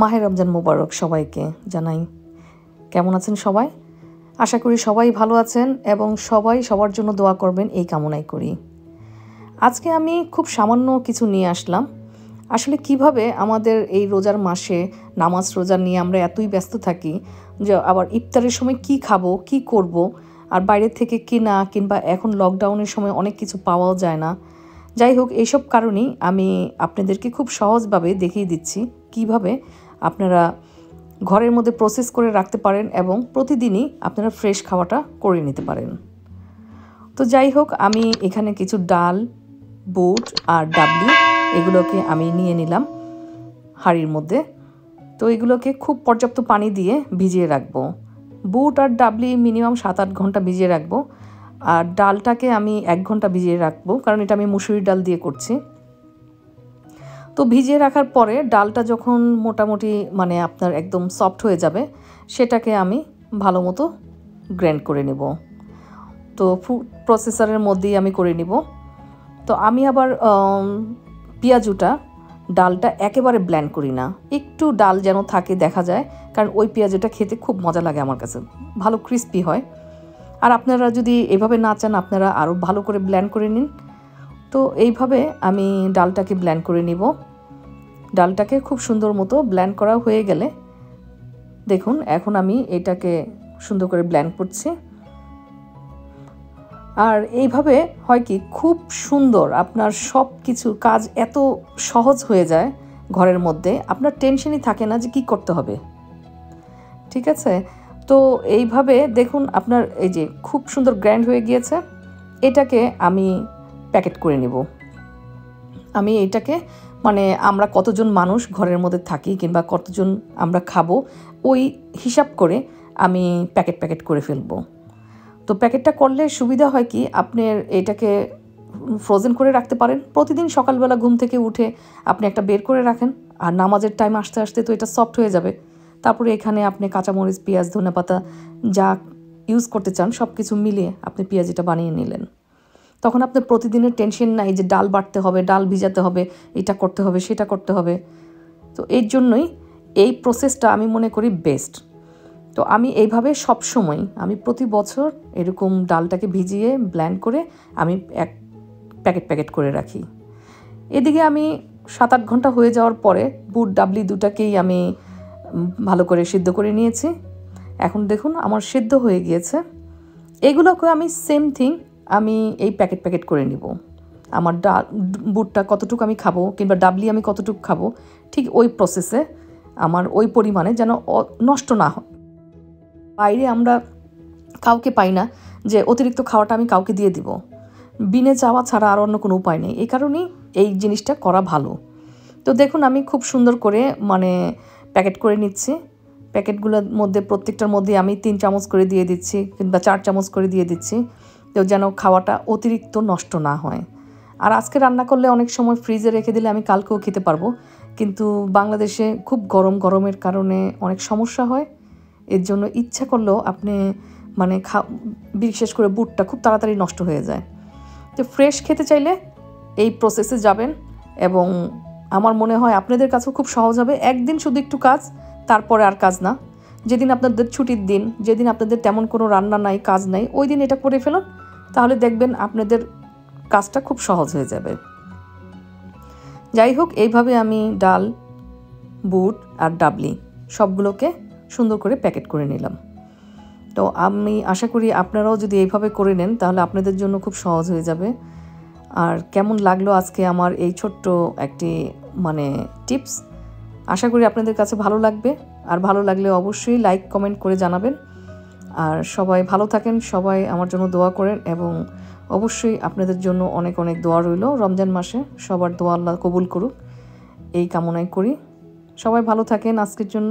মাহে রমজান মোবারক সবাইকে জানাই। কেমন আছেন সবাই? আশা করি সবাই ভালো আছেন এবং সবাই সবার জন্য দোয়া করবেন এই কামনাই করি। আজকে আমি খুব সামান্য কিছু নিয়ে আসলাম। আসলে কিভাবে আমাদের এই রোজার মাসে নামাজ রোজা নিয়ে আমরা এতই ব্যস্ত থাকি যে আবার ইফতারের সময় কি খাবো, কি করব, আর বাইরে থেকে কিনা কিংবা এখন লকডাউনের সময় অনেক কিছু পাওয়াও যায় না। যাই হোক, এইসব কারণেই আমি আপনাদেরকে খুব সহজভাবে দেখিয়ে দিচ্ছি কিভাবে আপনারা ঘরের মধ্যে প্রসেস করে রাখতে পারেন এবং প্রতিদিনই আপনারা ফ্রেশ খাওয়াটা করে নিতে পারেন। তো যাই হোক, আমি এখানে কিছু ডাল, বুট আর ডাবলি এগুলোকে আমি নিয়ে নিলাম হাঁড়ির মধ্যে। তো এগুলোকে খুব পর্যাপ্ত পানি দিয়ে ভিজিয়ে রাখবো। বুট আর ডাবলি মিনিমাম 7-8 ঘন্টা ভিজিয়ে রাখবো, আর ডালটাকে আমি 1 ঘন্টা ভিজিয়ে রাখবো, কারণ এটা আমি মুসুরির ডাল দিয়ে করছি। তো ভিজিয়ে রাখার পরে ডালটা যখন মোটামুটি আপনার একদম সফট হয়ে যাবে, সেটাকে আমি ভালো মতো গ্রাইন্ড করে নেব। তো ফুড প্রসেসরের মধ্যেই আমি করে নিব। তো আমি আবার পেঁয়াজুটা ডালটা একেবারে ব্লেন্ড করি না, একটু ডাল যেন থাকে দেখা যায়, কারণ ওই পেঁয়াজুটা খেতে খুব মজা লাগে আমার কাছে, ভালো ক্রিস্পি হয়। আর আপনারা যদি এভাবে না চান আপনারা আরও ভালো করে ব্লেন্ড করে নিন। তো এইভাবে আমি ডালটাকে ব্লেন্ড করে নিব। ডালটাকে খুব সুন্দর মতো ব্লেন্ড করা হয়ে গেলে দেখুন, এখন আমি এটাকে সুন্দর করে ব্লেন্ড করছি। আর এইভাবে হয় কি, খুব সুন্দর আপনার সব কিছু কাজ এত সহজ হয়ে যায় ঘরের মধ্যে, আপনার টেনশনই থাকে না যে কি করতে হবে। ঠিক আছে, তো এইভাবে দেখুন আপনার এই যে খুব সুন্দর গ্রাইন্ড হয়ে গিয়েছে। এটাকে আমি প্যাকেট করে নেব। আমি এটাকে আমরা কতজন মানুষ ঘরের মধ্যে থাকি কিংবা কতজন আমরা খাবো ওই হিসাব করে আমি প্যাকেট করে ফেলবো। তো প্যাকেটটা করলে সুবিধা হয় কি, আপনার এটাকে ফ্রোজেন করে রাখতে পারেন। প্রতিদিন সকালবেলা ঘুম থেকে উঠে আপনি একটা বের করে রাখেন, আর নামাজের টাইম আসতে আসতে তো এটা সফট হয়ে যাবে। তারপরে এখানে আপনি কাঁচামরিচ, পেঁয়াজ, ধনেপাতা যা ইউজ করতে চান সব কিছু মিলিয়ে আপনি পেঁয়াজিটা বানিয়ে নিলেন। তখন আপনার প্রতিদিনের টেনশন নাই যে ডাল বাটতে হবে, ডাল ভিজাতে হবে, এটা করতে হবে, সেটা করতে হবে। তো এর জন্যই এই প্রসেসটা আমি মনে করি বেস্ট। তো আমি এইভাবে সবসময় আমি প্রতি বছর এরকম ডালটাকে ভিজিয়ে ব্লেন্ড করে আমি এক প্যাকেট করে রাখি। এদিকে আমি 7-8 ঘন্টা হয়ে যাওয়ার পরে বুট ডাবলি দুটাকেই আমি ভালো করে সিদ্ধ করে নিয়েছি। এখন দেখুন আমার সিদ্ধ হয়ে গিয়েছে। এগুলোকে আমি সেম থিং আমি এই প্যাকেট করে নিব। আমার বুটটা কতটুকু আমি খাবো কিংবা ডাবলি আমি কতটুকু খাবো, ঠিক ওই প্রসেসে আমার ওই পরিমাণে যেন নষ্ট না হয়। বাইরে আমরা কাউকে পাই না যে অতিরিক্ত খাওয়াটা আমি কাউকে দিয়ে দিব, বিনে চাওয়া ছাড়া আর অন্য কোনো উপায় নেই। এই কারণেই এই জিনিসটা করা ভালো। তো দেখুন আমি খুব সুন্দর করে প্যাকেট করে নিচ্ছি। প্যাকেটগুলোর মধ্যে প্রত্যেকটার মধ্যে আমি 3 চামচ করে দিয়ে দিচ্ছি কিংবা 4 চামচ করে দিয়ে দিচ্ছি, তো যেন খাওয়াটা অতিরিক্ত নষ্ট না হয়। আর আজকে রান্না করলে অনেক সময় ফ্রিজে রেখে দিলে আমি কালকেও খেতে পারবো, কিন্তু বাংলাদেশে খুব গরমের কারণে অনেক সমস্যা হয়। এর জন্য ইচ্ছা করলেও আপনি বিশেষ করে বুটটা খুব তাড়াতাড়ি নষ্ট হয়ে যায়। তো ফ্রেশ খেতে চাইলে এই প্রসেসে যাবেন এবং আমার মনে হয় আপনাদের কাছেও খুব সহজ হবে। একদিন শুধু একটু কাজ, তারপরে আর কাজ না। যেদিন আপনাদের ছুটির দিন, যেদিন আপনাদের তেমন কোনো রান্না নাই, কাজ নাই, ওই দিন এটা করে ফেলুন, তাহলে দেখবেন আপনাদের কাজটা খুব সহজ হয়ে যাবে। যাই হোক, এইভাবে আমি ডাল, বুট আর ডাবলি সবগুলোকে সুন্দর করে প্যাকেট করে নিলাম। তো আমি আশা করি আপনারাও যদি এইভাবে করে নেন তাহলে আপনাদের জন্য খুব সহজ হয়ে যাবে। আর কেমন লাগলো আজকে আমার এই ছোট্ট একটি টিপস, আশা করি আপনাদের কাছে ভালো লাগবে। আর ভালো লাগলে অবশ্যই লাইক কমেন্ট করে জানাবেন। আর সবাই ভালো থাকেন, সবাই আমার জন্য দোয়া করেন এবং অবশ্যই আপনাদের জন্য অনেক অনেক দোয়া রইল। রমজান মাসে সবার দোয়া আল্লাহ কবুল করুক এই কামনাই করি। সবাই ভালো থাকেন আজকের জন্য।